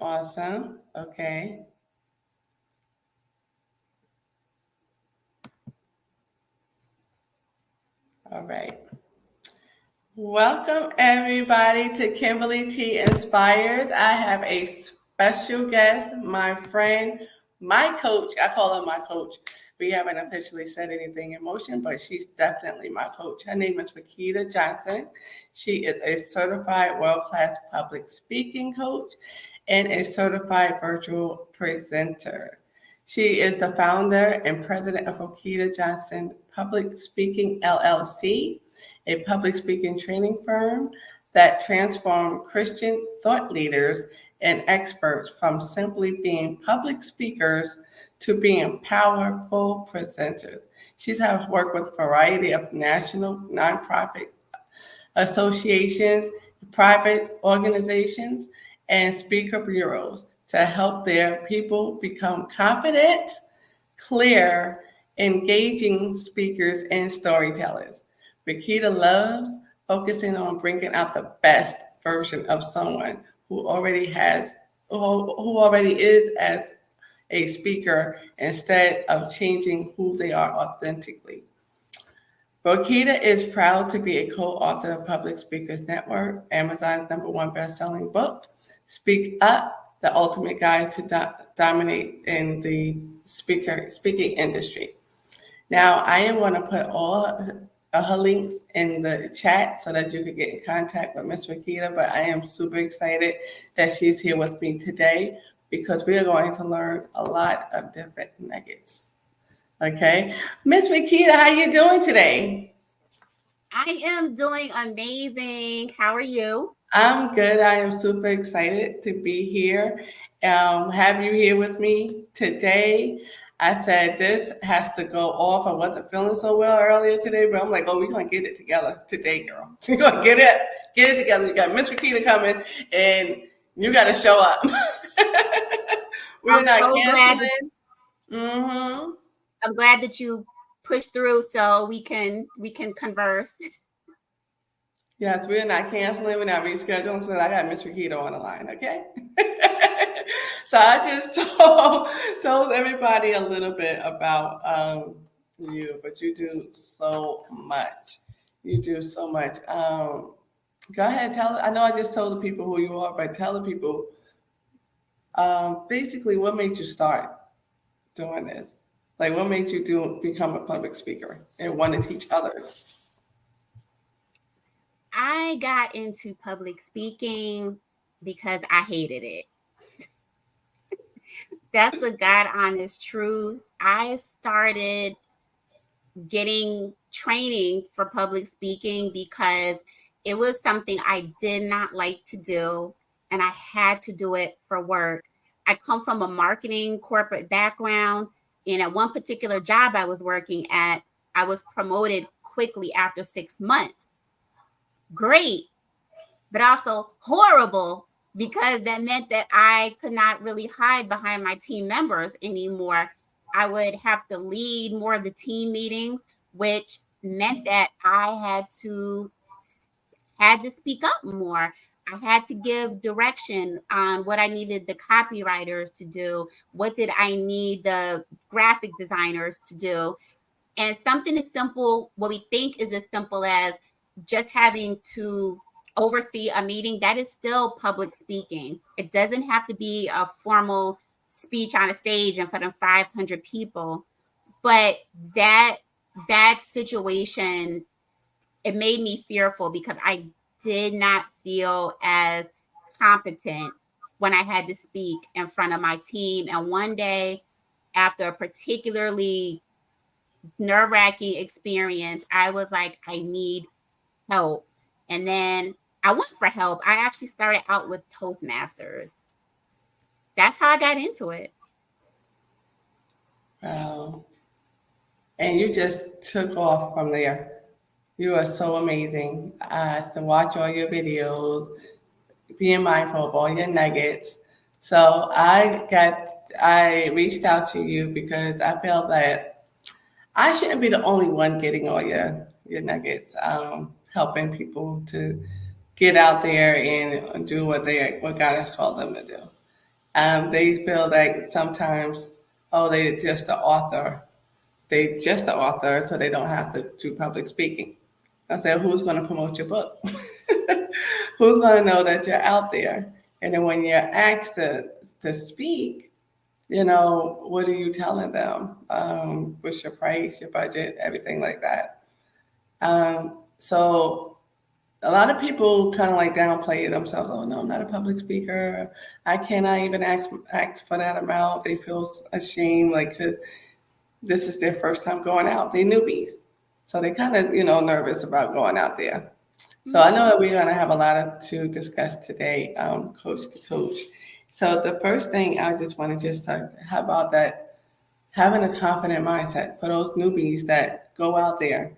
Awesome. Okay. All right. Welcome everybody to Kimberly T Inspires. I have a special guest, my friend, my coach. I call her my coach. We haven't officially set anything in motion, but she's definitely my coach. Her name is Roquita Johnson. She is a certified world-class public speaking coach and a certified virtual presenter. She is the founder and president of Roquita Johnson Public Speaking LLC, a public speaking training firm that transformed Christian thought leaders and experts from simply being public speakers to being powerful presenters. She's had worked with a variety of national nonprofit associations, private organizations, and speaker bureaus to help their people become confident, clear, engaging speakers and storytellers. Roquita loves focusing on bringing out the best version of someone who already is as a speaker instead of changing who they are authentically. Roquita is proud to be a co-author of Public Speakers Network, Amazon's #1 best-selling book, Speak Up, the ultimate guide to dominate in the speaking industry. Now, I am going to put all her links in the chat so that you can get in contact with Miss Roquita, but I am super excited that she's here with me today because we are going to learn a lot of different nuggets. Okay. Miss Roquita, how you doing today? I am doing amazing. How are you? I'm good. I am super excited to be here. Have you here with me today. I said this has to go off. I wasn't feeling so well earlier today, but I'm like, oh, we're gonna get it together today, girl. We're gonna get it together. You got Miss Roquita coming, and you got to show up. We're I'm not so canceling. Mm-hmm. I'm glad that you pushed through so we can converse. Yes, we're not canceling, we're not rescheduling because I got Miss Roquita on the line, okay? So I just told everybody a little bit about you, but you do so much. You do so much. Go ahead, tell. I know I just told the people who you are, but tell the people basically what made you start doing this. Like, what made you become a public speaker and want to teach others? I got into public speaking because I hated it. That's the God honest truth. I started getting training for public speaking because it was something I did not like to do, and I had to do it for work. I come from a marketing corporate background, and at one particular job I was working at, I was promoted quickly after 6 months. Great, but also horrible because that meant that I could not really hide behind my team members anymore. I would have to lead more of the team meetings, which meant that I had to speak up more. I had to give direction on what I needed the copywriters to do. What did I need the graphic designers to do? And something as simple, what we think is as simple as just having to oversee a meeting, that is still public speaking. It doesn't have to be a formal speech on a stage in front of 500 people. But that situation, it made me fearful because I did not feel as competent when I had to speak in front of my team. And one day, after a particularly nerve-wracking experience, I was like, I need help. And then I went for help. I actually started out with Toastmasters. That's how I got into it. Wow. And you just took off from there. You are so amazing. To watch all your videos, being mindful of all your nuggets. So I reached out to you because I felt that I shouldn't be the only one getting all your nuggets, helping people to get out there and do what God has called them to do. They feel like sometimes, oh, they're just the author. They just the author, so they don't have to do public speaking. I said, who's going to promote your book? Who's going to know that you're out there? And then when you're asked to speak, what are you telling them? What's your price, your budget, everything like that. So a lot of people kind of like downplay themselves. Oh no, I'm not a public speaker. I cannot even ask for that amount. They feel ashamed, like because this is their first time going out. They newbies, so they kind of nervous about going out there. So I know that we're going to have a lot to discuss today, coach to coach. So the first thing I just want to just talk about that having a confident mindset for those newbies that go out there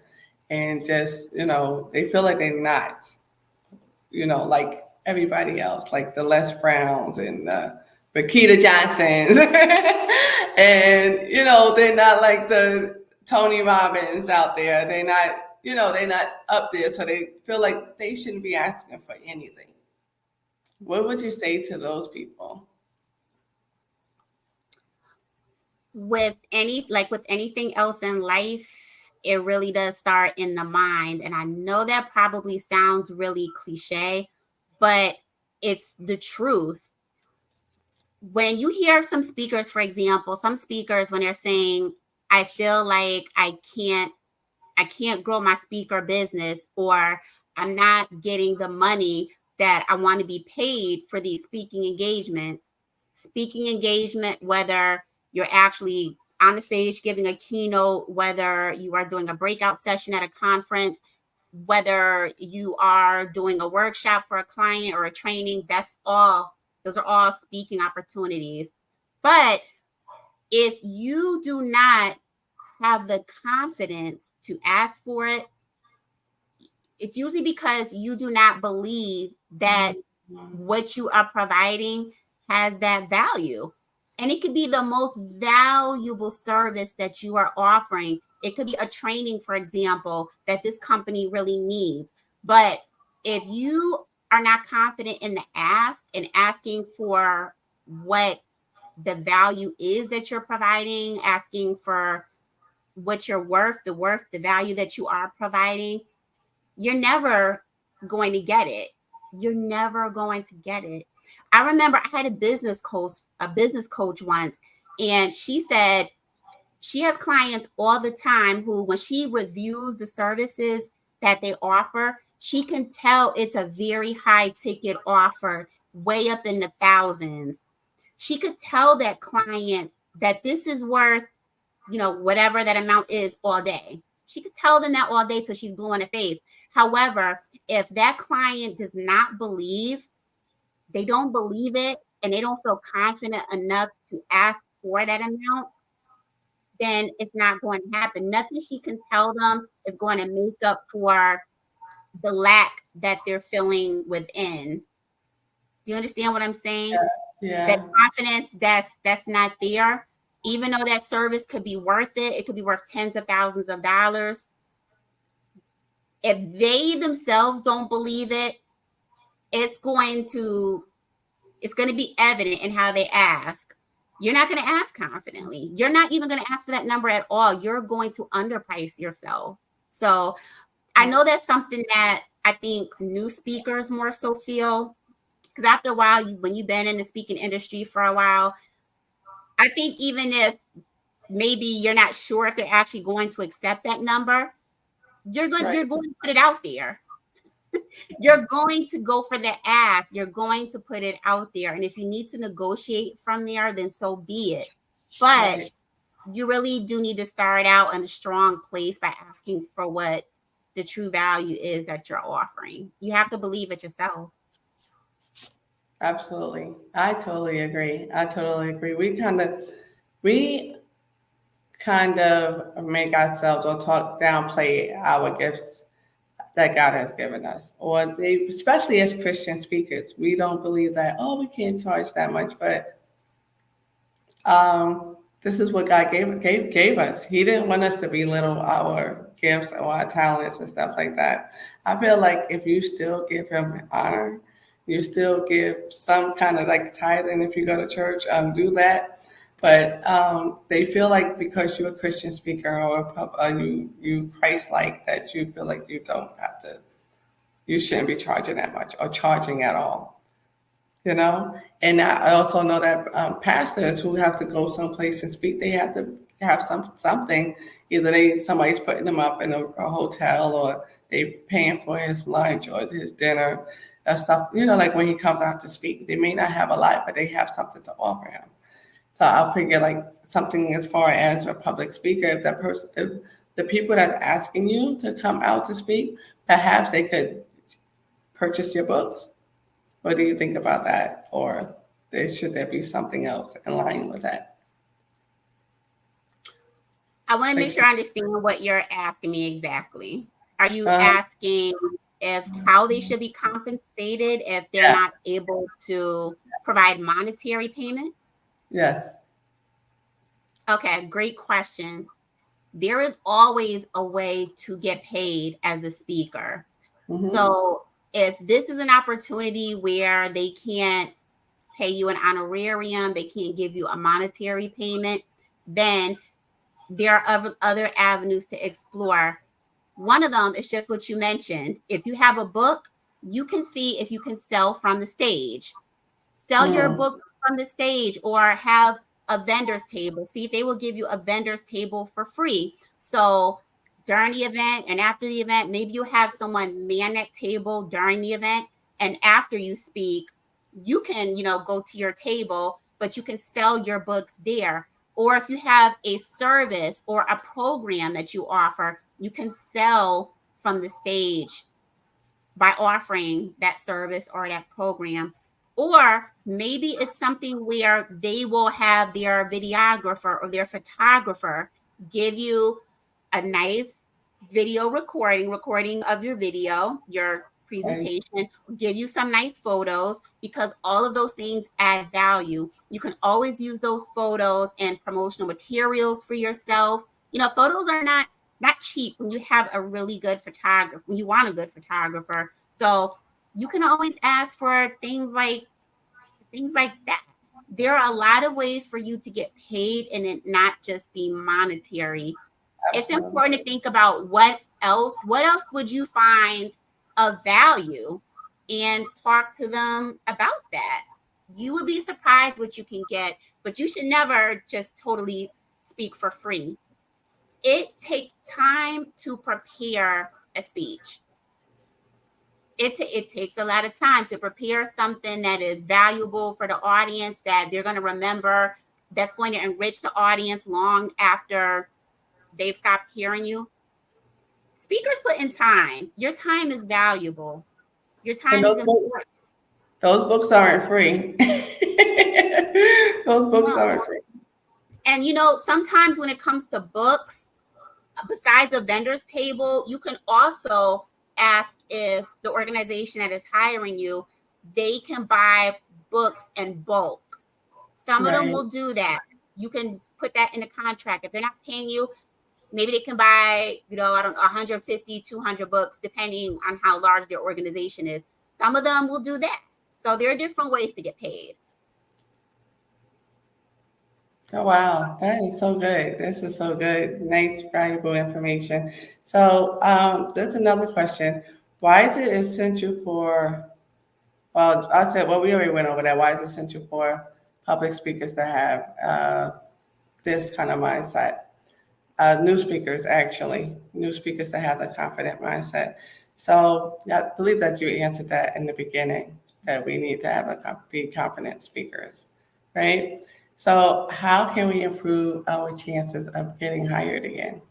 and just they feel like they're not like everybody else, like the Les Browns and the Roquita Johnsons, and they're not like the Tony Robbins out there. They're not up there, so they feel like they shouldn't be asking for anything. What would you say to those people? With anything else in life, it really does start in the mind. And I know that probably sounds really cliche, but it's the truth. When you hear some speakers, for example, some speakers, when they're saying, I feel like I can't grow my speaker business, or I'm not getting the money that I want to be paid for these speaking engagements, whether you're actually on the stage giving a keynote, whether you are doing a breakout session at a conference, whether you are doing a workshop for a client or a training, those are all speaking opportunities. But if you do not have the confidence to ask for it, it's usually because you do not believe that what you are providing has that value. And it could be the most valuable service that you are offering. It could be a training, for example, that this company really needs. But if you are not confident in the ask and asking for what the value is that you're providing, asking for what you're worth, the value that you are providing, you're never going to get it. You're never going to get it. I remember I had a business coach once, and she said she has clients all the time who, when she reviews the services that they offer, she can tell it's a very high ticket offer, way up in the thousands. She could tell that client that this is worth, whatever that amount is all day. She could tell them that all day till she's blue in the face. However, if that client does not believe, they don't believe it, and they don't feel confident enough to ask for that amount, then it's not going to happen. Nothing she can tell them is going to make up for the lack that they're feeling within. Do you understand what I'm saying? Yeah. That confidence that's not there, even though that service could be worth it could be worth tens of thousands of dollars. If they themselves don't believe it, it's going to be evident in how they ask. You're not going to ask confidently. You're not even going to ask for that number at all. You're going to underprice yourself. So I know that's something that I think new speakers more so feel, because after a while, when you've been in the speaking industry for a while, I think even if maybe you're not sure if they're actually going to accept that number, you're going to put it out there. You're going to go for the ask. You're going to put it out there. And if you need to negotiate from there, then so be it. But you really do need to start out in a strong place by asking for what the true value is that you're offering. You have to believe it yourself. Absolutely. I totally agree. We kind of make ourselves or downplay our gifts that God has given us, especially as Christian speakers, we don't believe that, we can't charge that much, but this is what God gave us. He didn't want us to belittle our gifts or our talents and stuff like that. I feel like if you still give him honor You still give some kind of like tithing if you go to church, do that. But they feel like because you're a Christian speaker or you Christ-like that you feel like you don't have to, you shouldn't be charging that much or charging at all. And I also know that pastors who have to go someplace and speak, they have to have something. Either somebody's putting them up in a hotel, or they paying for his lunch or his dinner, stuff. Like when he comes out to speak, they may not have a lot, but they have something to offer him. So I'll figure like something as far as a public speaker, if the people that's asking you to come out to speak, perhaps they could purchase your books. What do you think about that? Or should there be something else in line with that? I want to make Like, sure I understand what you're asking me exactly. Are you uh, asking if how they should be compensated if they're yeah, not able to provide monetary payment? yes. Okay, great question. There is always a way to get paid as a speaker. Mm-hmm. So if this is an opportunity where they can't pay you an honorarium, they can't give you a monetary payment, then there are other avenues to explore. One of them is just what you mentioned. If you have a book, you can see if you can sell from the stage. Sell your Mm. book from the stage, or have a vendor's table. See if they will give you a vendor's table for free. So during the event and after the event, maybe you have someone man that table during the event. And after you speak, you can, go to your table, but you can sell your books there. Or if you have a service or a program that you offer, you can sell from the stage by offering that service or that program. Or maybe it's something where they will have their videographer or their photographer give you a nice video recording of your video, your Right. presentation, give you some nice photos, because all of those things add value. You can always use those photos and promotional materials for yourself. Photos are not cheap when you have a really good photographer, when you want a good photographer. So you can always ask for things like that. There are a lot of ways for you to get paid and it not just be monetary. It's Absolutely. important to think about what else would you find of value, and talk to them about that. You would be surprised what you can get, but you should never just totally speak for free. It takes time to prepare a speech. It takes a lot of time to prepare something that is valuable for the audience, that they're going to remember, that's going to enrich the audience long after they've stopped hearing you. Speakers put in time. Your time is valuable. Your And time is important. those books aren't free. Those books No. aren't free. And sometimes when it comes to books, besides the vendor's table, you can also ask if the organization that is hiring you, they can buy books in bulk. Some of them Right. will do that. You can put that in the contract. If they're not paying you, maybe they can buy, I don't know, 150, 200 books, depending on how large their organization is. Some of them will do that. So there are different ways to get paid. Oh, wow. That is so good. This is so good. Nice, valuable information. So there's another question. Why is it essential for, well, we already went over that. Why is it essential for public speakers to have this kind of mindset? New speakers, actually, new speakers to have the confident mindset. So I believe that you answered that in the beginning, that we need to be confident speakers, right? So how can we improve our chances of getting hired again?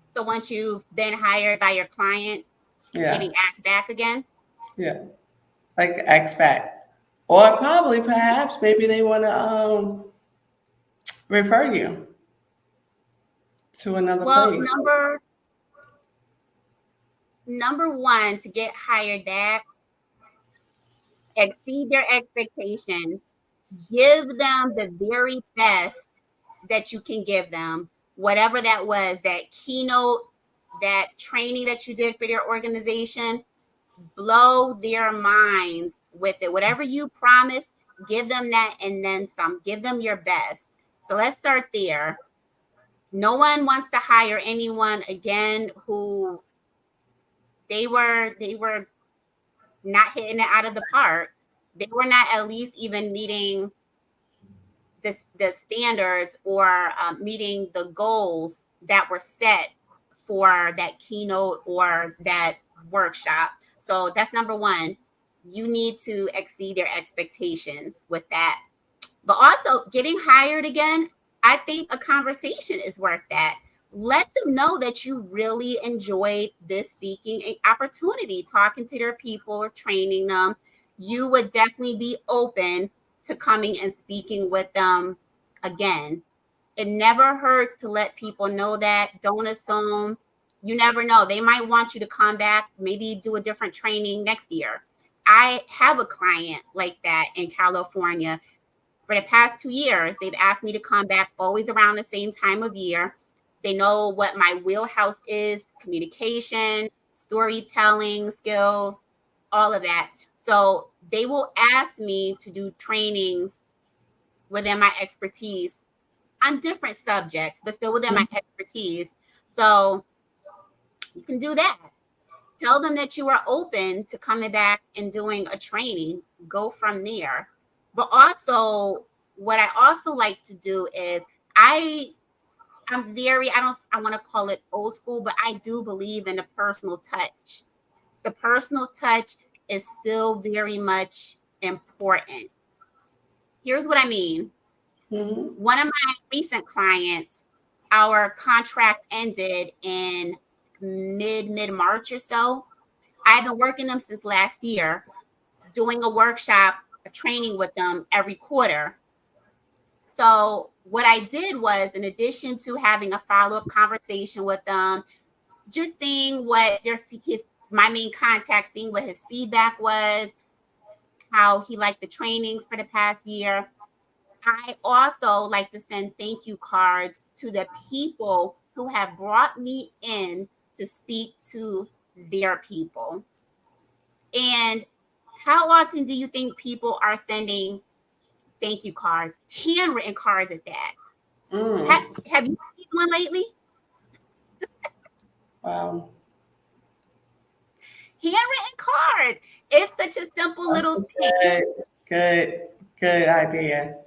So once you've been hired by your client, Yeah, getting asked back again. yeah, like expat, or probably perhaps maybe they want to refer you to another Well, place. number one, to get hired back, exceed their expectations, give them the very best that you can give them, whatever that was, that keynote, that training that you did for their organization. blow their minds with it. Whatever you promise, give them that and then some. Give them your best. So let's start there. No one wants to hire anyone again who they were not hitting it out of the park. They were not at least even meeting the standards or meeting the goals that were set for that keynote or that workshop. So that's number one. You need to exceed their expectations with that. But also getting hired again, I think a conversation is worth that. Let them know that you really enjoyed this speaking opportunity, talking to their people or training them. You would definitely be open to coming and speaking with them again. It never hurts to let people know that. Don't assume. You never know. They might want you to come back, maybe do a different training next year. I have a client like that in California. For the past 2 years, they've asked me to come back always around the same time of year. They know what my wheelhouse is: communication, storytelling skills, all of that. So they will ask me to do trainings within my expertise on different subjects, but still within my expertise. So you can do that. Tell them that you are open to coming back and doing a training. Go from there. But also, what I also like to do is I'm very, I want to call it old school, but I do believe in the personal touch. The personal touch is still very much important. Here's what I mean. Mm-hmm. One of my recent clients, our contract ended in mid March or so. I've been working them since last year, doing a workshop, a training with them every quarter. So what I did was, in addition to having a follow-up conversation with them, just seeing what my main contact, seeing what his feedback was, how he liked the trainings for the past year. I also like to send thank you cards to the people who have brought me in to speak to their people. And how often do you think people are sending thank you cards, handwritten cards at that? Mm. Have you seen one lately? Wow. Handwritten cards. It's such a simple That's little a thing. good, good idea.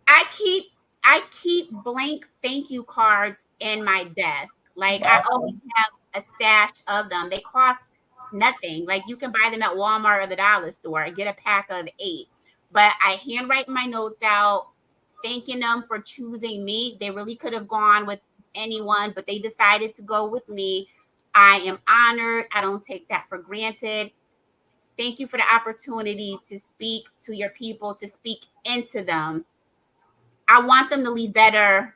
I keep I keep blank thank you cards in my desk. Like I always Wow. have a stash of them. They cost nothing. Like you can buy them at Walmart or the dollar store and get a pack of 8. But I handwrite my notes out, thanking them for choosing me. They really could have gone with anyone, but they decided to go with me. I am honored. I don't take that for granted. Thank you for the opportunity to speak to your people, to speak into them. I want them to leave better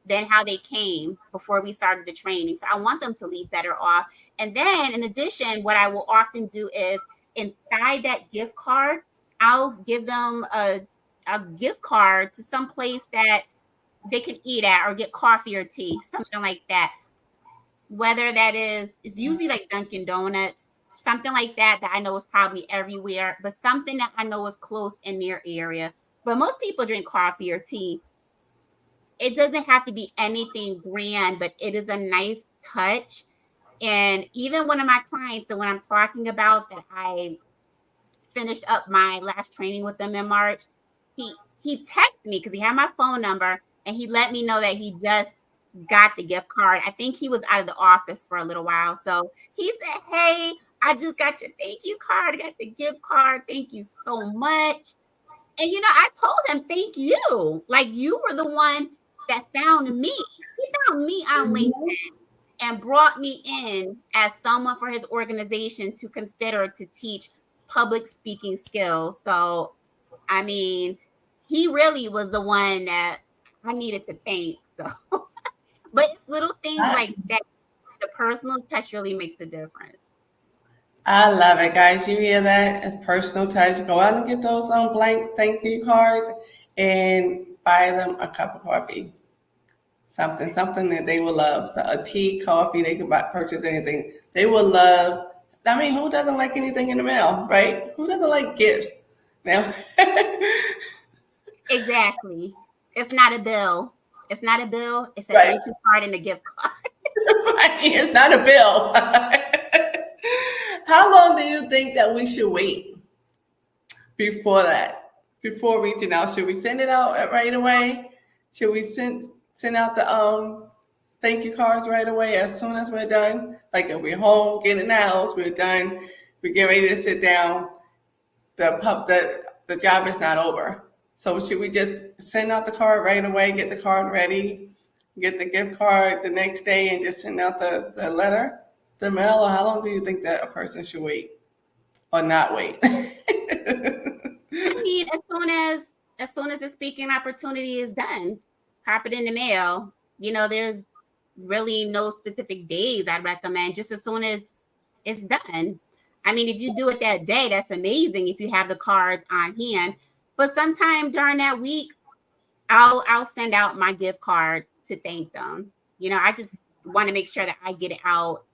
than how they came before we started the training. So I want them to leave better off. And then in addition, what I will often do is inside that gift card, I'll give them a gift card to some place that they can eat at or get coffee or tea, something like that. Whether that is usually like Dunkin' Donuts, something like that I know is probably everywhere, but something that I know is close in their area. But most people drink coffee or tea. It doesn't have to be anything grand, but it is a nice touch. And even one of my clients, that when I'm talking about that I finished up my last training with them in March, he texted me because he had my phone number and he let me know that he just got the gift card. I think he was out of the office for a little while. So he said, "Hey, I just got your thank you card. I got the gift card. Thank you so much." And I told him, "Thank you. Like you were the one that found me. He found me on Mhm. LinkedIn and brought me in as someone for his organization to consider to teach public speaking skills." So, I mean, he really was the one that I needed to thank. So, but it's little things I, like that. The personal touch really makes a difference. I love it, guys. You hear that? A personal touch. Go out and get those blank thank you cards and buy them a cup of coffee. Something that they will love. A tea, coffee, they can purchase anything. They will love I mean, who doesn't like anything in the mail, right? Who doesn't like gifts? Now, Exactly. It's not a bill. It's not a bill. It's a right? thank you card and a gift card. Right. It's not a bill. How long do you think that we should wait before that? Before reaching out, should we send it out right away? Should we send out the thank you cards right away as soon as we're done? Like if we're home, get in the house, we're done, we get ready to sit down. The job is not over. So should we just send out the card right away, get the card ready, get the gift card the next day, and just send out the letter, the mail? Or how long do you think that a person should wait or not wait? I mean, as soon as the speaking opportunity is done, pop it in the mail. There's really no specific days I'd recommend, just as soon as it's done. I mean, if you do it that day, that's amazing if you have the cards on hand. But sometime during that week, I'll send out my gift card to thank them. I just want to make sure that I get it out,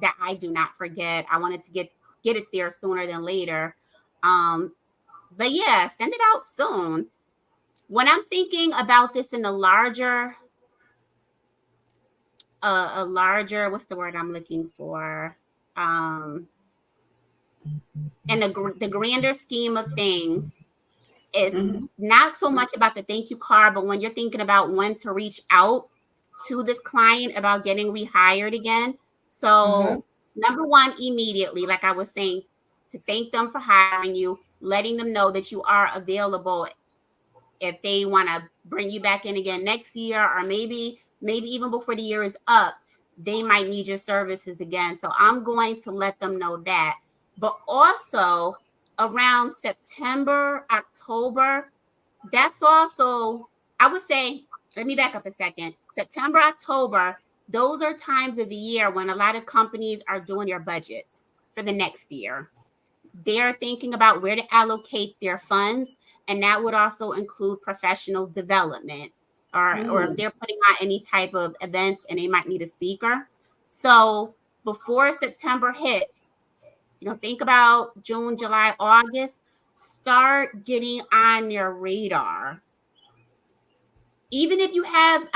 that I do not forget. I wanted to get it there sooner than later. But yeah, send it out soon. When I'm thinking about this in a larger, what's the word I'm looking for? In the grander scheme of things, it's Mm-hmm. not so much about the thank you card, but when you're thinking about when to reach out to this client about getting rehired again. Uh-huh. So, number one, immediately, like I was saying, to thank them for hiring you, letting them know that you are available if they want to bring you back in again next year, or maybe even before the year is up, they might need your services again. So I'm going to let them know that. But also around September, October, that's also, I would say, let me back up a second. September, October, those are times of the year when a lot of companies are doing their budgets for the next year. They're thinking about where to allocate their funds, and that would also include professional development, or if Mm. they're putting on any type of events and they might need a speaker. So before September hits, think about June, July, August, start getting on your radar. Even if you have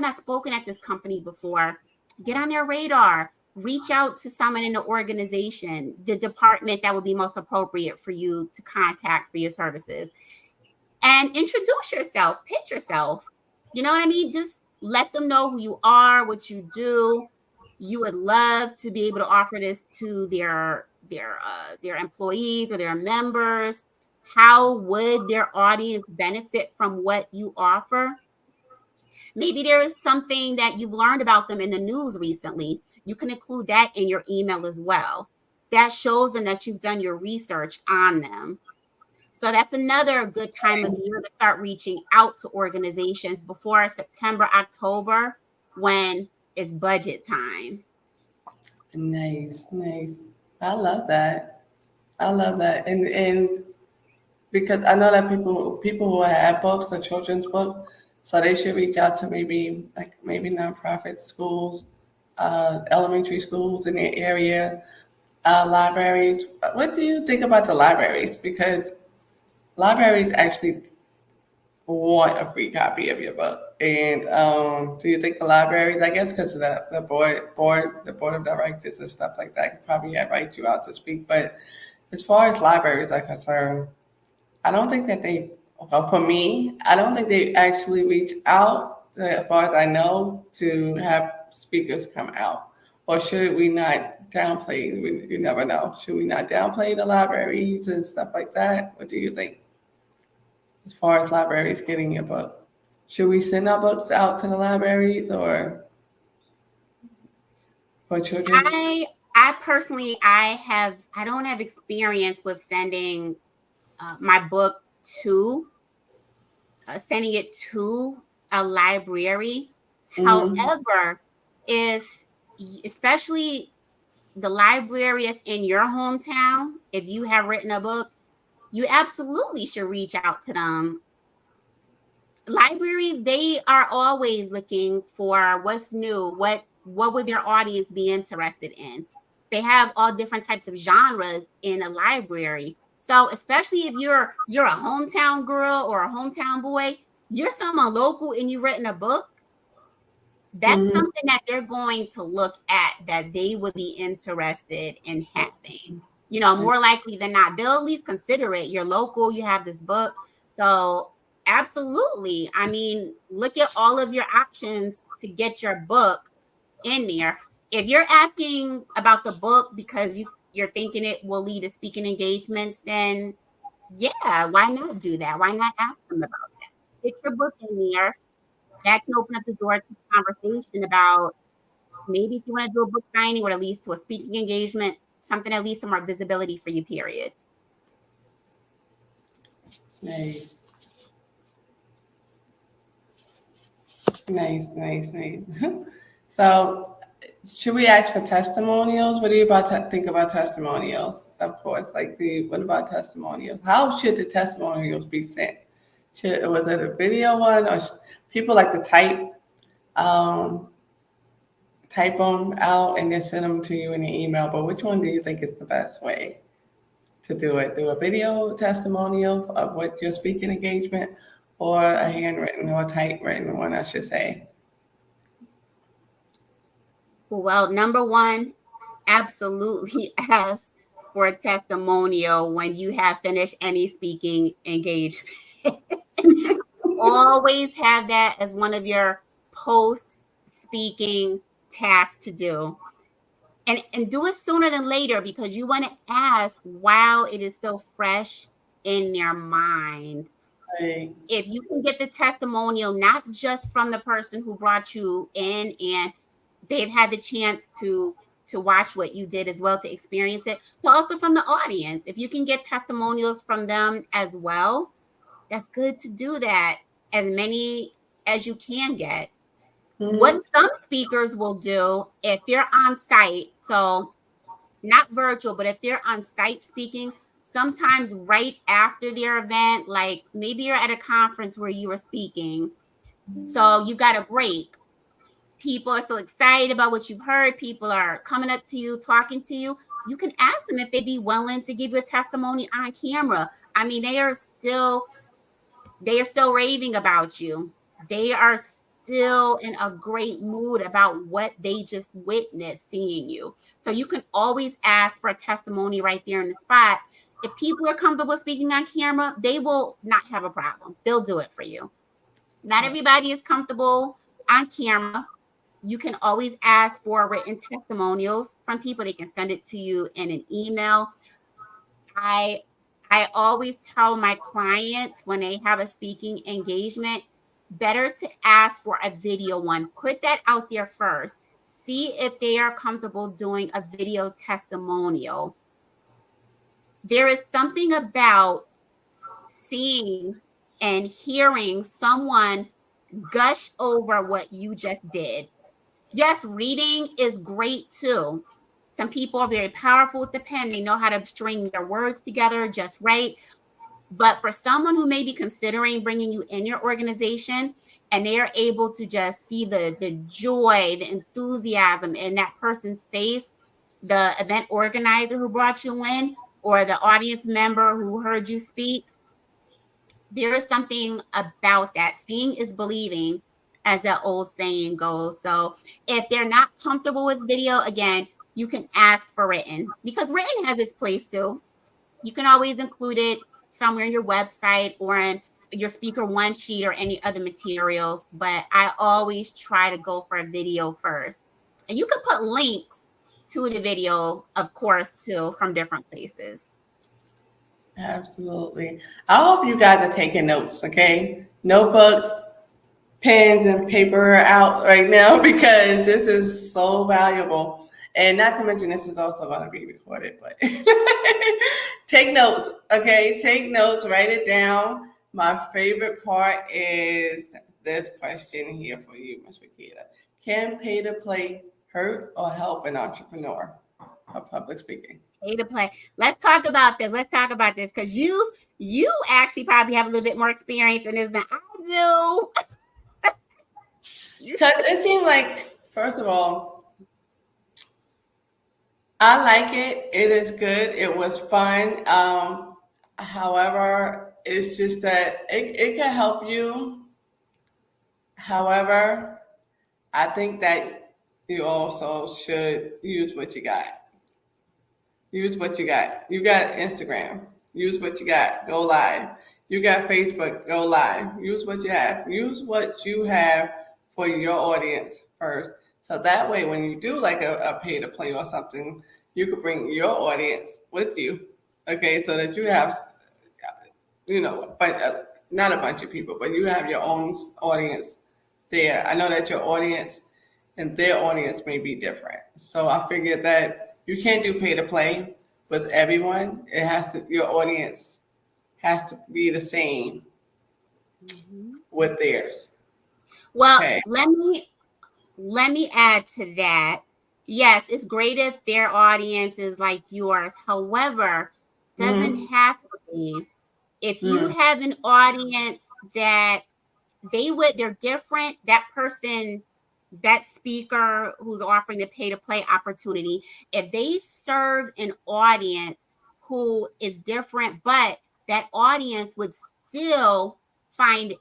not spoken at this company before, get on their radar. Reach out to someone in the organization, the department that would be most appropriate for you to contact for your services, and introduce yourself, pitch yourself. You know what I mean? Just let them know who you are, what you do. You would love to be able to offer this to their employees or their members. How would their audience benefit from what you offer? Maybe there is something that you've learned about them in the news recently. You can include that in your email as well. That shows them that you've done your research on them. So that's another good time of year to start reaching out to organizations before September, October, when it's budget time. Nice, nice. I love that. I love that. And because I know that people who have books, a children's book, so they should reach out to maybe nonprofit schools, elementary schools in their area, libraries. What do you think about the libraries? Because libraries actually want a free copy of your book. And do you think the libraries, I guess, because of the board of directors and stuff like that, could probably invite you out to speak. But as far as libraries are concerned, I don't think that well, for me, I don't think they actually reach out, as far as I know, to have speakers come out. Or should we not downplay? You never know. Should we not downplay the libraries and stuff like that? What do you think? As far as libraries getting your book, should we send our books out to the libraries or for children? I personally, I don't have experience with sending my book to sending it to a library. Mm-hmm. However, if especially the library is in your hometown, if you have written a book, you absolutely should reach out to them. Libraries, they are always looking for what's new, what would their audience be interested in. They have all different types of genres in a library. So especially if you're a hometown girl or a hometown boy, you're someone local and you've written a book, that's Mhm. something that they're going to look at that they would be interested in having. You know, more likely than not, they'll at least consider it. You're local, you have this book. So, absolutely. I mean, look at all of your options to get your book in there. If you're asking about the book because you're thinking it will lead to speaking engagements, then yeah, why not do that? Why not ask them about that? Get your book in there. That can open up the door to conversation about maybe if you want to do a book signing or at least to a speaking engagement, something at least some more visibility for you, period. Nice. Nice. So, should we ask for testimonials? What do you think about testimonials? Of course, what about testimonials? How should the testimonials be sent? Was it a video one, or people like to um, type them out and then send them to you in an email? But which one do you think is the best way to do it? Do a video testimonial of what your speaking engagement, or a handwritten or typewritten one, I should say? Well, number one, absolutely ask for a testimonial when you have finished any speaking engagement. Always have that as one of your post speaking tasks to do. And do it sooner than later because you want to ask while it is still fresh in your mind. Like, If you can get the testimonial, not just from the person who brought you in and they've had the chance to watch what you did as well, to experience it, but also from the audience. If you can get testimonials from them as well, that's good to do that, as many as you can get. What mhm. some speakers will do if they're on site, so not virtual, but if they're on site speaking, sometimes right after their event, like maybe you're at a conference where you were speaking, so you've got a break. People are so excited about what you've heard. People are coming up to you, talking to you. You can ask them if they'd be willing to give you a testimony on camera. I mean, they are still raving about you. They are still in a great mood about what they just witnessed seeing you. So you can always ask for a testimony right there in the spot. If people are comfortable speaking on camera, they will not have a problem. They'll do it for you. Not everybody is comfortable on camera. You can always ask for written testimonials from people. They can send it to you in an email. I I always tell my clients when they have a speaking engagement, better to ask for a video one. Put that out there first. See if they are comfortable doing a video testimonial. There is something about seeing and hearing someone gush over what you just did. Yes, reading is great too. Some people are very powerful with the pen. They know how to string their words together just right. But for someone who may be considering bringing you in your organization and they are able to just see the joy, the enthusiasm in that person's face, the event organizer who brought you in, or the audience member who heard you speak, there is something about that. Seeing is believing, as that old saying goes. So if they're not comfortable with video, again, you can ask for written because written has its place too. You can always include it somewhere in your website or in your speaker one sheet or any other materials. But I always try to go for a video first. And you can put links to the video, of course, too, from different places. Absolutely. I hope you guys are taking notes, okay? Notebooks, pens, and paper are out right now because this is so valuable. And not to mention, this is also going to be recorded, but take notes, okay? Take notes, write it down. My favorite part is this question here for you, Ms. Roquita. Can pay to play hurt or help an entrepreneur of public speaking? Pay to play. Let's talk about this. Let's talk about this because you actually probably have a little bit more experience in this than I do. Because it seemed like, first of all, I like it. It is good. It was fun. However, it's just that it can help you. However, I think that you also should use what you got. Use what you got. You got Instagram. Use what you got. Go live. You got Facebook. Go live. Use what you have. Use what you have for your audience first. So that way, when you do like a pay to play or something, you could bring your audience with you. Okay, so that you have, but not a bunch of people, but you have your own audience there. I know that your audience and their audience may be different. So I figured that you can't do pay to play with everyone. It has to, your audience has to be the same with theirs. Well, Okay. let me add to that. Yes, it's great if their audience is like yours. However, doesn't Mm-hmm. have to be. If you Mm. have an audience that they're different, that person, that speaker who's offering the pay to play opportunity, if they serve an audience who is different, but that audience would still find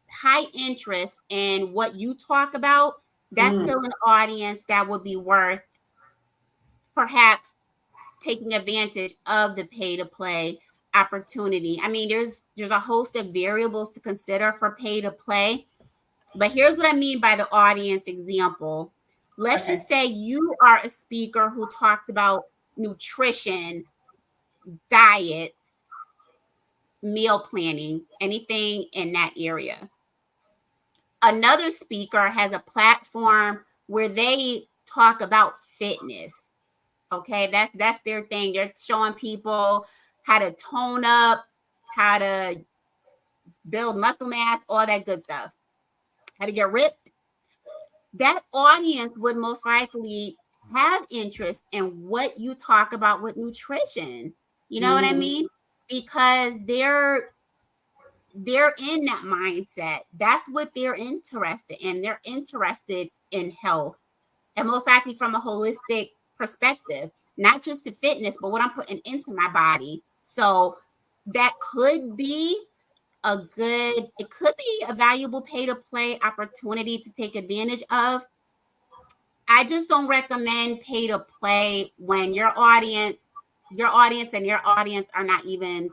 high interest in what you talk about, that's Mm. still an audience that would be worth perhaps taking advantage of the pay to play opportunity. I mean, there's a host of variables to consider for pay to play, but here's what I mean by the audience example. Let's Okay. just say you are a speaker who talks about nutrition, diets, meal planning, anything in that area. Another speaker has a platform where they talk about fitness. Okay, that's their thing. They're showing people how to tone up, how to build muscle mass, all that good stuff, how to get ripped. That audience would most likely have interest in what you talk about with nutrition. You know what I Mm-hmm. mean? Because they're in that mindset. That's what they're interested in. They're interested in health, and most likely from a holistic perspective, not just the fitness, but what I'm putting into my body. So that could be it could be a valuable pay to play opportunity to take advantage of. I just don't recommend pay to play when your audience and your audience are not even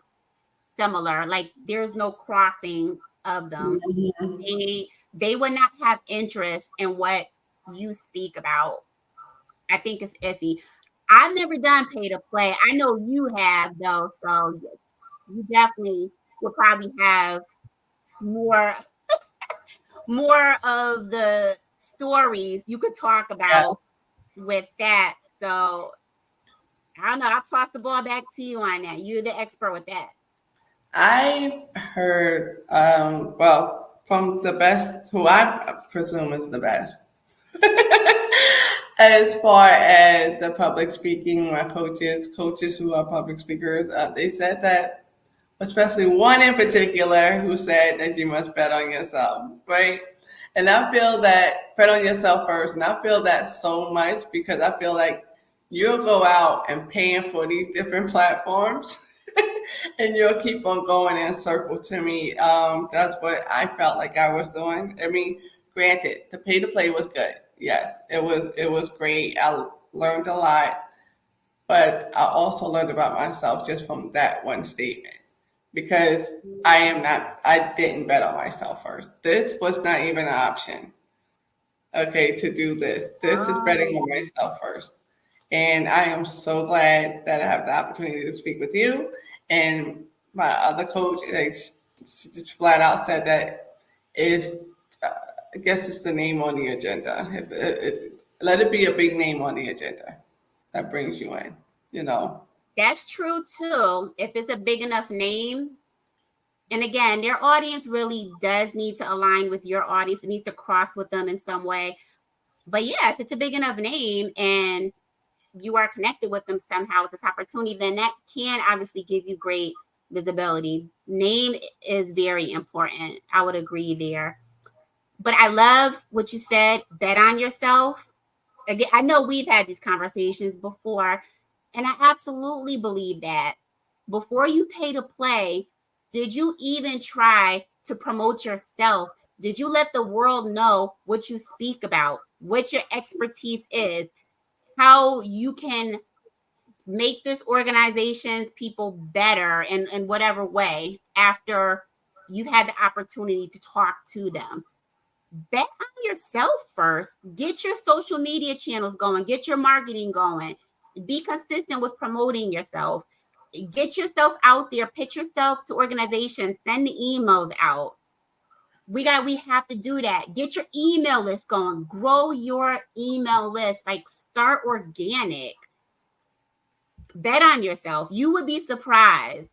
similar. Like there's no crossing of them. Mm-hmm. They would not have interest in what you speak about. I think it's iffy. I've never done pay to play. I know you have though, so you definitely will probably have more more of the stories you could talk Yeah. about with that. So I don't know. I'll toss the ball back to you on that. You're the expert with that. I heard, well, from the best, who I presume is the best, as far as the public speaking, my coaches who are public speakers, they said that, especially one in particular, who said that you must bet on yourself, right? And I feel that bet on yourself first, and I feel that so much because I feel like you'll go out and paying for these different platforms. And you'll keep on going in a circle to me. That's what I felt like I was doing. I mean, granted, the pay to play was good. Yes, it was great. I learned a lot, but I also learned about myself just from that one statement because I didn't bet on myself first. This was not even an option. Okay, to do this. This is betting on Oh, myself first. And I am so glad that I have the opportunity to speak with you. And my other coach, like, she just flat out said that is, uh, I guess it's the name on the agenda. Let it be a big name on the agenda that brings you in, you know. that's true too. If it's a big enough name, and again, their audience really does need to align with your audience. It needs to cross with them in some way. But yeah, if it's a big enough name and you are connected with them somehow with this opportunity, then that can obviously give you great visibility. Name is very important. I would agree there. But I love what you said, bet on yourself. again, I know we've had these conversations before, and I absolutely believe that before you pay to play, did you even try to promote yourself? Did you let the world know what you speak about, what your expertise is, how you can make this organization's people better in whatever way after you've had the opportunity to talk to them? Bet on yourself first. Get your social media channels going, get your marketing going, be consistent with promoting yourself, get yourself out there, pitch yourself to organizations, send the emails out. We have to do that. Get your email list going, grow your email list, like start organic. Bet on yourself. You would be surprised.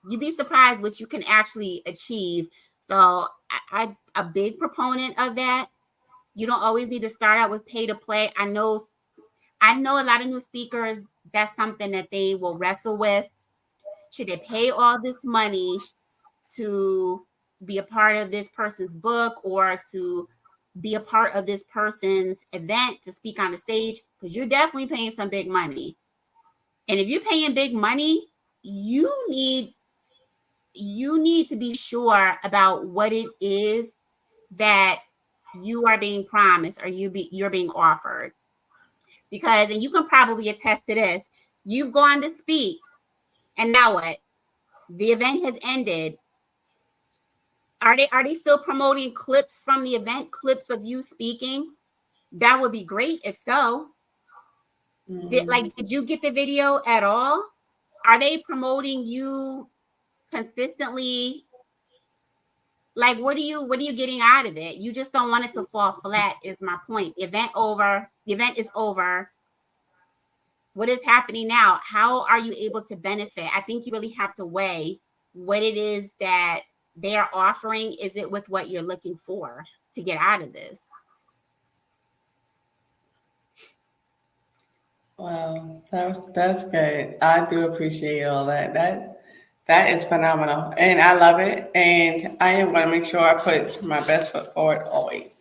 You'd be surprised what you can actually achieve. So I a big proponent of that. You don't always need to start out with pay to play. I know a lot of new speakers, that's something that they will wrestle with. Should they pay all this money to be a part of this person's book or to be a part of this person's event to speak on the stage? Because you're definitely paying some big money. And if you're paying big money, you need to be sure about what it is that you are being promised or you're being offered. Because, and you can probably attest to this, you've gone to speak and now what? The event has ended. Are they still promoting clips from the event, clips of you speaking? That would be great if so. Did you get the video at all? Are they promoting you consistently? Like, what are you getting out of it? You just don't want it to fall flat, is my point. The event is over. What is happening now? How are you able to benefit? I think you really have to weigh what it is that they are offering. Is it with what you're looking for to get out of this? Wow, that's good. I do appreciate all that. That is phenomenal, and I love it. And I am going to make sure I put my best foot forward always.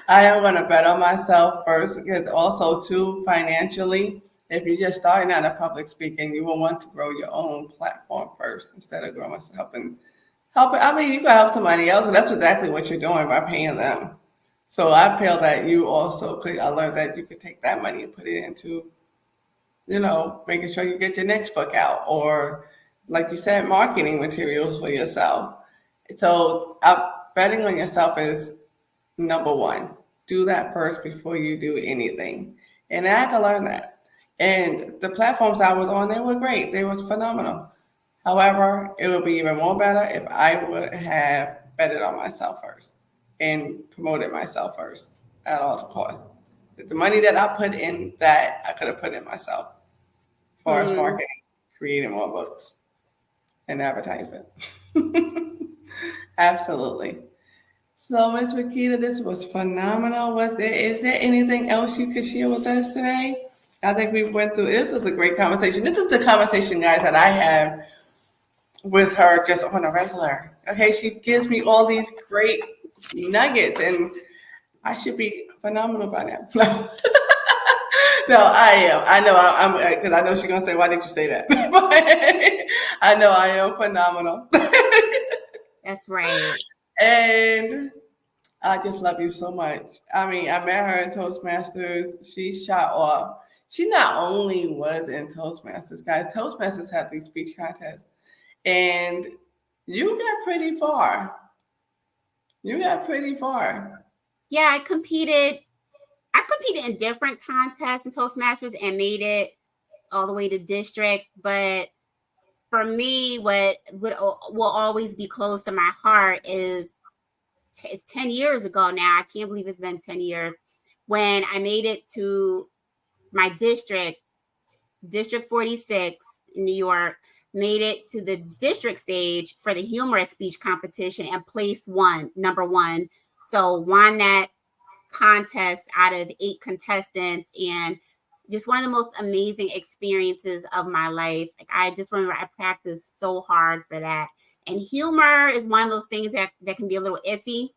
I am going to bet on myself first, because also too financially, if you're just starting out in public speaking, you will want to grow your own platform first instead of growing helping. I mean, you can help somebody else, and that's exactly what you're doing by paying them. So I feel that you also could. I learned that you could take that money and put it into, making sure you get your next book out, or like you said, marketing materials for yourself. So betting on yourself is number one. Do that first before you do anything. And I had to learn that. And the platforms I was on, they were great. They were phenomenal. However, it would be even more better if I would have betted on myself first and promoted myself first at all costs. The money that I put in that, I could have put in myself as far as marketing, creating more books, and advertisement. Absolutely. So, Ms. Roquita, this was phenomenal. Is there anything else you could share with us today? I think we went through. This was a great conversation. This is the conversation, guys, that I have with her just on a regular. Okay, she gives me all these great nuggets, and I should be phenomenal by now. No, I am. I know I'm because I know she's gonna say, "Why did you say that?" I know I am phenomenal. That's right. And I just love you so much. I mean, I met her in Toastmasters. She shot off. She not only was in Toastmasters, guys. Toastmasters have these speech contests, and you got pretty far. You got pretty far. Yeah, I've competed in different contests in Toastmasters and made it all the way to district. But for me, what will always be close to my heart is it's 10 years ago now. I can't believe it's been 10 years when I made it to my district, District 46 in New York, made it to the district stage for the humorous speech competition and placed number one. So won that contest out of 8 contestants, and just one of the most amazing experiences of my life. Like, I just remember I practiced so hard for that. And humor is one of those things that can be a little iffy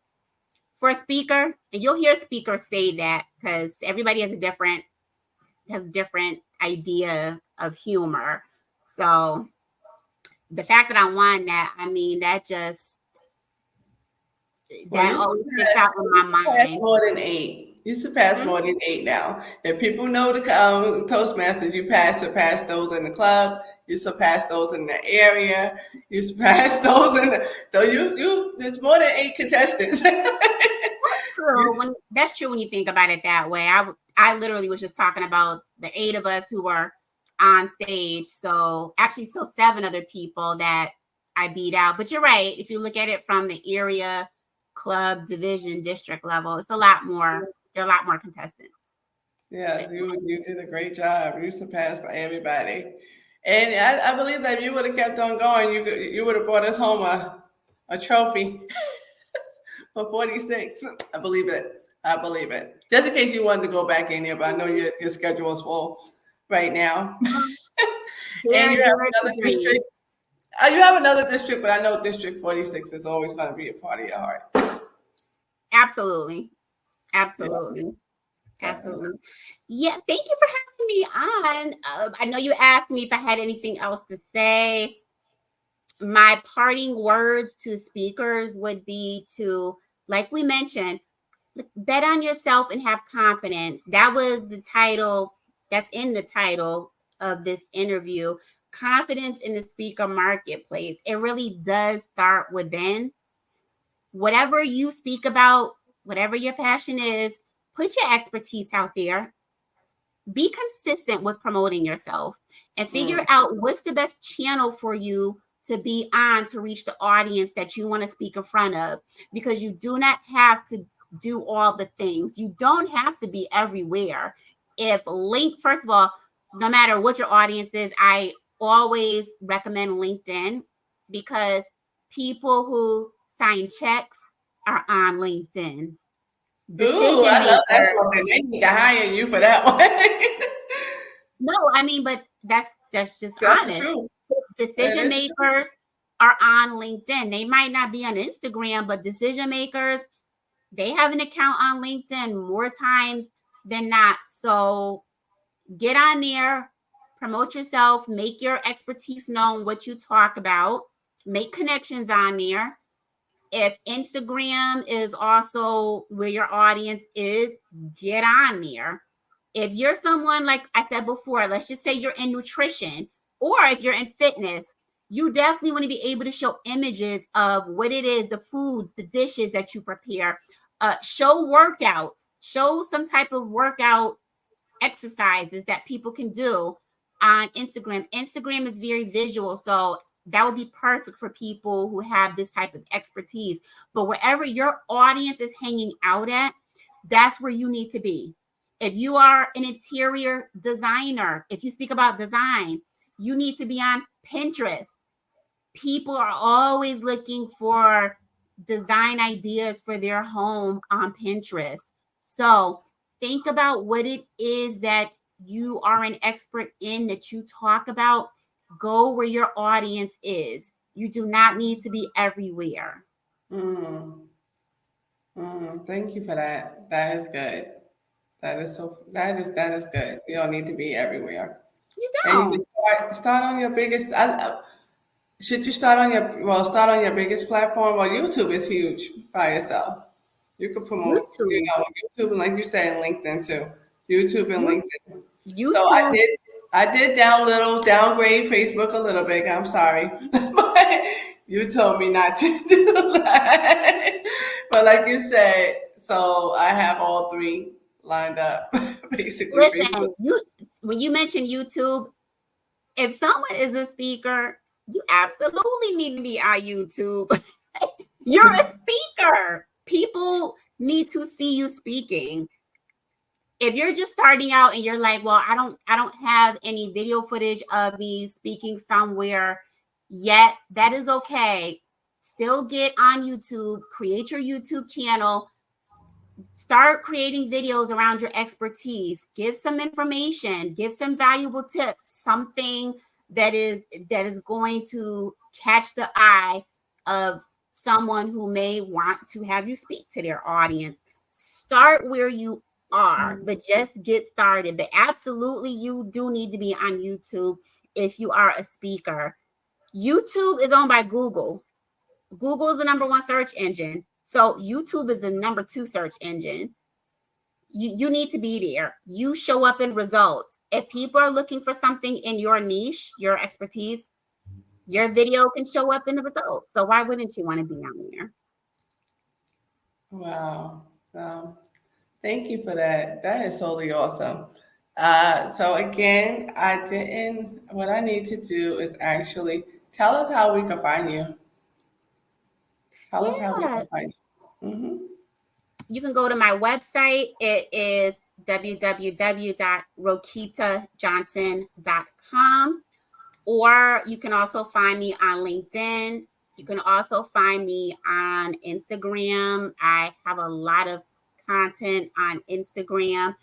for a speaker, and you'll hear speakers say that because everybody has a different idea of humor. So the fact that I won that, I mean, that Well, you always sticks out in my surpassed mind. more than 8. You surpassed Mhm. more than 8 now. If people know the Toastmasters, you surpass those in the club. You surpass those in the area. You surpass those in the. So there's more than 8 contestants. True. That's true when you think about it that way. I literally was just talking about the 8 of us who were on stage. So actually, so 7 other people that I beat out. But you're right. If you look at it from the area, club, division, district level, it's a lot more. There are a lot more contestants. Yeah, you did a great job. You surpassed everybody, and I believe that if you would have kept on going, you would have brought us home a trophy for 46. I believe it. I believe it. Just in case you wanted to go back in here, but I know your schedule is full right now, and you have Dare to another dream. district. You have another district, but I know District 46 is always going to be a part of your heart. Absolutely. Yeah, Absolutely. definitely. Absolutely. Yeah. Thank you for having me on. I know you asked me if I had anything else to say. My parting words to speakers would be to, like we mentioned, bet on yourself and have confidence. That was the title, that's in the title of this interview. Confidence in the speaker marketplace. It really does start within. Whatever you speak about, whatever your passion is, put your expertise out there. Be consistent with promoting yourself and figure Mm. out what's the best channel for you to be on to reach the audience that you want to speak in front of, because you do not have to do all the things. You don't have to be everywhere. First of all, no matter what your audience is, I always recommend LinkedIn, because people who sign checks are on LinkedIn. Ooh, Decision I love that makers. slogan. They need to hire you for that one. No, I mean, but that's just That's the honest. truth. That Decision is true. makers are on LinkedIn. They might not be on Instagram, but decision makers, they have an account on LinkedIn more times than not. So get on there, promote yourself, make your expertise known, what you talk about, make connections on there. If Instagram is also where your audience is, get on there. If you're someone, like I said before, let's just say you're in nutrition, or if you're in fitness, you definitely want to be able to show images of what it is, the foods, the dishes that you prepare. Show workouts, show some type of workout exercises that people can do on Instagram. Instagram is very visual, so that would be perfect for people who have this type of expertise. But wherever your audience is hanging out at, that's where you need to be. If you are an interior designer, if you speak about design, you need to be on Pinterest. People are always looking for design ideas for their home on Pinterest. So think about what it is that you are an expert in, that you talk about. Go where your audience is. You do not need to be everywhere. Mm, thank you for that. That is good. That is good. You don't need to be everywhere. You And you can don't. start on your biggest. Should you start on your biggest platform? Well, YouTube is huge by itself. You could promote, YouTube. YouTube, and like you said, LinkedIn too. YouTube and You- LinkedIn. So YouTube. I did downgrade Facebook a little bit. I'm sorry, but you told me not to do that. But like you said, so I have all 3 lined up. Basically, Facebook. Listen, when you mention YouTube, if someone is a speaker, you absolutely need to be on YouTube. You're a speaker. People need to see you speaking. If you're just starting out and you're like, well, I don't have any video footage of me speaking somewhere yet, that is okay. Still get on YouTube, create your YouTube channel, start creating videos around your expertise, give some information, give some valuable tips, something that is going to catch the eye of someone who may want to have you speak to their audience, start where you are, but just get started. But absolutely, you do need to be on YouTube if you are a speaker. YouTube is owned by Google. Google is the number one search engine. So YouTube is the number two search engine. You need to be there. You show up in results. If people are looking for something in your niche, your expertise, your video can show up in the results. So why wouldn't you want to be on there? Wow. Thank you for that. That is totally awesome. So again, what I need to do is actually tell us how we can find you. Tell us how we Yeah. can find you. Mm-hmm. You can go to my website. It is www.roquitajohnson.com. Or you can also find me on LinkedIn. You can also find me on Instagram. I have a lot of content on Instagram.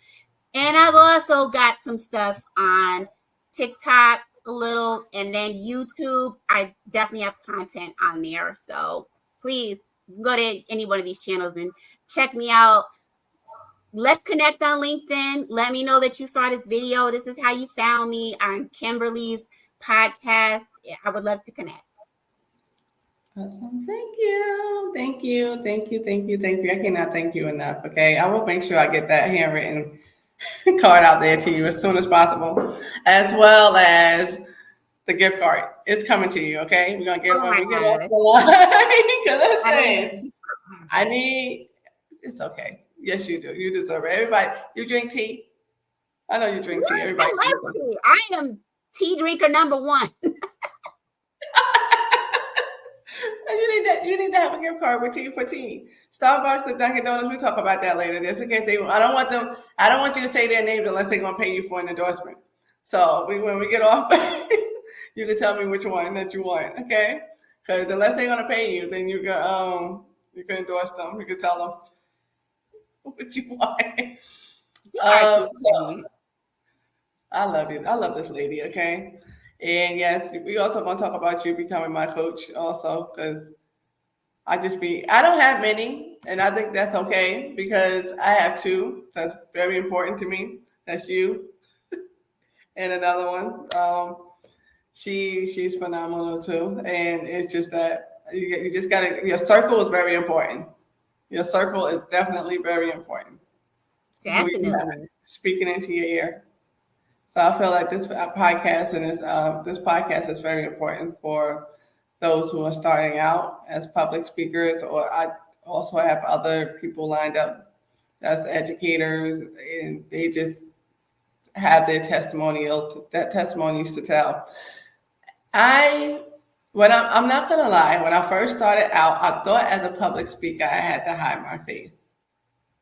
And I've also got some stuff on TikTok a little, and then YouTube. I definitely have content on there. So please go to any one of these channels and check me out. Let's connect on LinkedIn. Let me know that you saw this video. This is how you found me on Kimberly's podcast. I would love to connect. Awesome. Thank you. Thank you. Thank you. Thank you. Thank you. I cannot thank you enough. Okay. I will make sure I get that handwritten card out there to you as soon as possible, as well as the gift card. It's coming to you. Okay. We're going to get it when we get off the line. Because it's okay. Yes, you do. You deserve it. Everybody, you drink tea? I know you drink tea. Everybody. I love tea. I am tea drinker number one. You need to have a gift card with tea for tea. Starbucks and Dunkin' Donuts, we talk about that later. Just in case I don't want you to say their names unless they're gonna pay you for an endorsement. So when we get off, you can tell me which one that you want, okay? Because unless they're gonna pay you, then you can endorse them. You can tell them what you want. So I love you. I love this lady, okay? And yes, we also gonna talk about you becoming my coach also, because I don't have many, and I think that's okay because I have two. That's very important to me. That's you and another one. She's phenomenal too, and it's just that you just gotta. Your circle is very important. Your circle is definitely very important. Definitely. Speaking into your ear. So I feel like this podcast and this podcast is very important for those who are starting out as public speakers, or I also have other people lined up as educators, and they just have their testimonies to tell. I'm not gonna lie. When I first started out, I thought as a public speaker I had to hide my faith.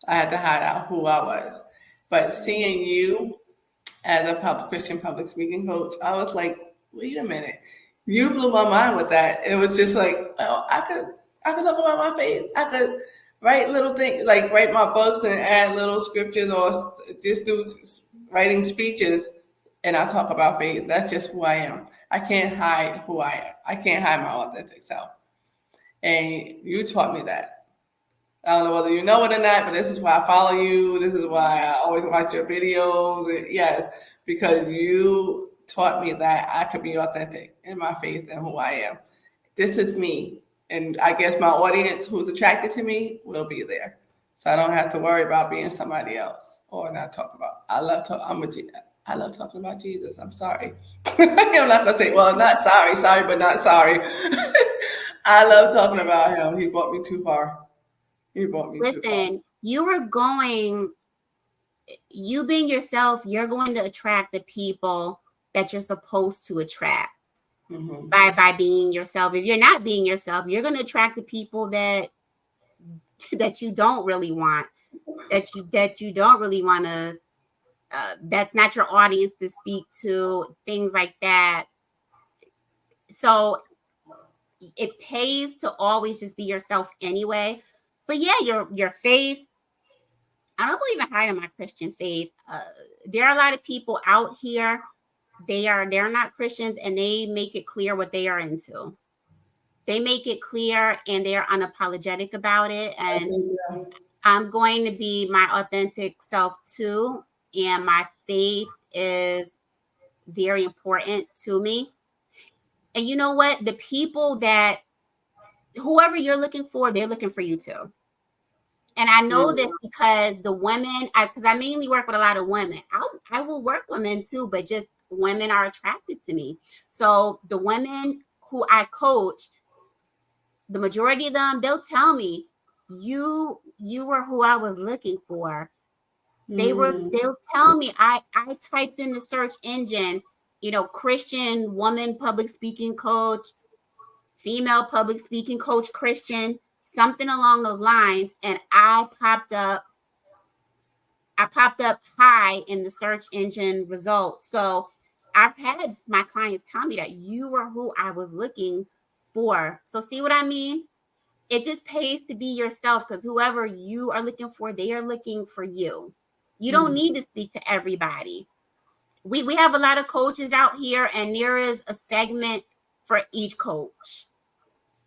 I had to hide out who I was. But seeing you as a Christian public speaking coach, I was like, wait a minute. You blew my mind with that. It was just like, oh, I could talk about my faith. I could write little things, like write my books and add little scriptures, or just do writing speeches, and I talk about faith. That's just who I am. I can't hide who I am. I can't hide my authentic self. And you taught me that. I don't know whether you know it or not, but this is why I follow you. This is why I always watch your videos. And yes, because you taught me that I could be authentic in my faith and who I am. This is me. And I guess my audience who's attracted to me will be there. So I don't have to worry about being somebody else or not talk about. I love talking about Jesus. I'm sorry. I'm not going to say, well, not sorry, but not sorry. I love talking about him. He brought me too far. Listen, you being yourself, you're going to attract the people that you're supposed to attract by being yourself. If you're not being yourself, you're going to attract the people that you don't really want, that you don't really want to, that's not your audience to speak to, things like that. So it pays to always just be yourself anyway. But yeah, your faith, I don't believe in hiding my Christian faith. There are a lot of people out here, they're not Christians, and they make it clear what they are into. they make it clear and they're unapologetic about it. I And think, I'm going to be my authentic self too. And my faith is very important to me. And you know what? The people that, whoever you're looking for, they're looking for you too. And I know this because the women, because I mainly work with a lot of women. I will work with men too, but just women are attracted to me. So the women who I coach, the majority of them, they'll tell me, you were who I was looking for. They'll tell me, I typed in the search engine, Christian woman public speaking coach, female public speaking coach, Christian, something along those lines. And I popped up high in the search engine results. So I've had my clients tell me that you were who I was looking for. So see what I mean? It just pays to be yourself, because whoever you are looking for, they are looking for you. You don't need to speak to everybody. We have a lot of coaches out here, and there is a segment for each coach.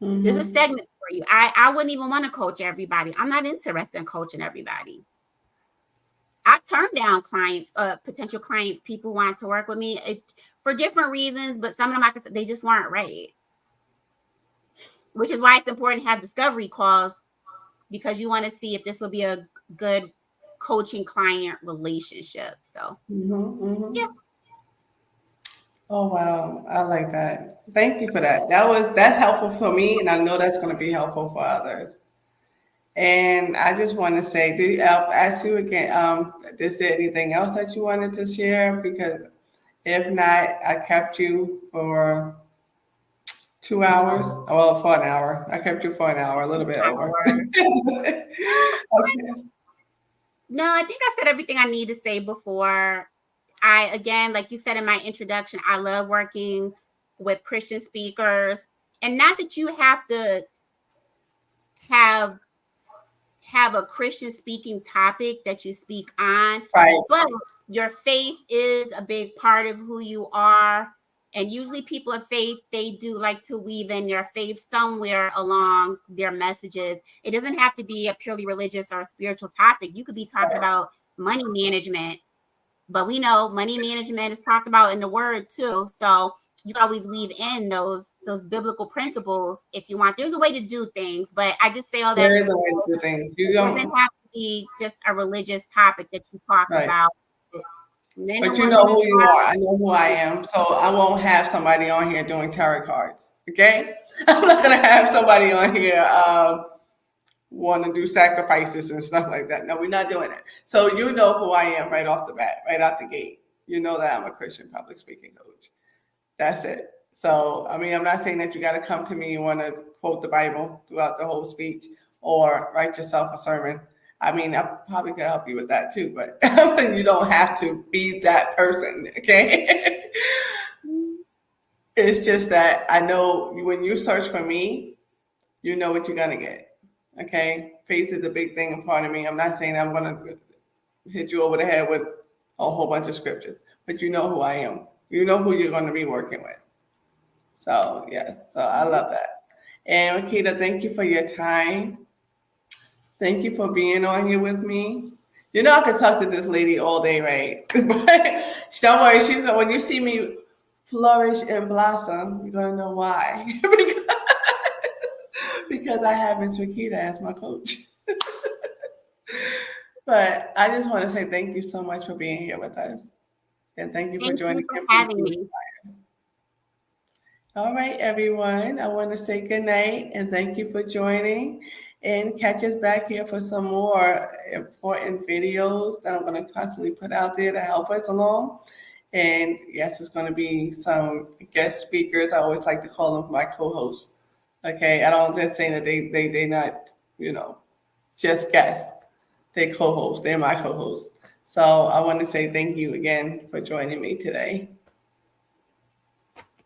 There's a segment for you. I wouldn't even want to coach everybody. I'm not interested in coaching everybody. I turned down clients, potential clients, people wanted to work with me for different reasons, but some of them they just weren't right. Which is why it's important to have discovery calls, because you want to see if this will be a good coaching client relationship. So, yeah. Oh, wow. I like that. Thank you for that. That's helpful for me, and I know that's going to be helpful for others. And I just want to say, I'll ask you again, is there anything else that you wanted to share? Because if not, I kept you for 2 hours. Well, for an hour. I kept you for an hour, a little bit over. Okay. No, I think I said everything I need to say before. Again, like you said in my introduction, I love working with Christian speakers. And not that you have to have a Christian speaking topic that you speak on, Right. but your faith is a big part of who you are. And usually people of faith, they do like to weave in their faith somewhere along their messages. It doesn't have to be a purely religious or a spiritual topic. You could be talking about money management, but we know money management is talked about in the word too. So you can always weave in those biblical principles if you want. There's a way to do things, but I just say all that. There is a way to do things. It doesn't have to be just a religious topic that you talk about. But you know who you are. I know who I am. So I won't have somebody on here doing tarot cards. Okay? I'm not going to have somebody on here want to do sacrifices and stuff like that. No, we're not doing it. So you know who I am right off the bat, right out the gate. You know that I'm a Christian public speaking coach. That's it. So, I mean, I'm not saying that you got to come to me and want to quote the Bible throughout the whole speech or write yourself a sermon. I mean, I probably could help you with that too, but you don't have to be that person, okay? It's just that I know when you search for me, you know what you're going to get, okay? Faith is a big thing and part of me. I'm not saying I'm going to hit you over the head with a whole bunch of scriptures, but you know who I am. You know who you're going to be working with. So, yes, so I love that. And Roquita, thank you for your time. Thank you for being on here with me. You know I could talk to this lady all day, right? But don't worry, when you see me flourish and blossom, you're going to know why. Because I have Miss Roquita as my coach. But I just want to say thank you so much for being here with us. And thank you for joining me. All right, everyone. I want to say good night and thank you for joining. And catch us back here for some more important videos that I'm going to constantly put out there to help us along. And yes, it's going to be some guest speakers. I always like to call them my co-hosts. Okay, I don't just say that they not, just guests. They co-hosts. They're my co-hosts. So I want to say thank you again for joining me today.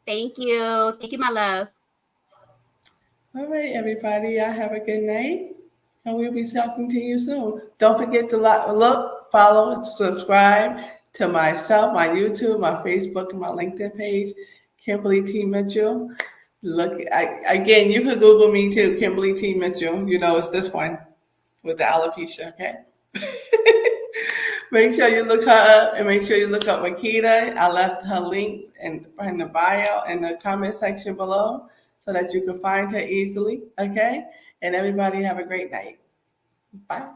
Thank you. Thank you, my love. All right, everybody. Y'all have a good night. And we'll be talking to you soon. Don't forget to look, follow, subscribe to myself, my YouTube, my Facebook, and my LinkedIn page, Kimberly T. Mitchell. Again, you could Google me too, Kimberly T. Mitchell. You know, it's this one with the alopecia, okay? Make sure you look her up and make sure you look up Roquita. I left her links in the bio in the comment section below so that you can find her easily, okay? And everybody have a great night. Bye.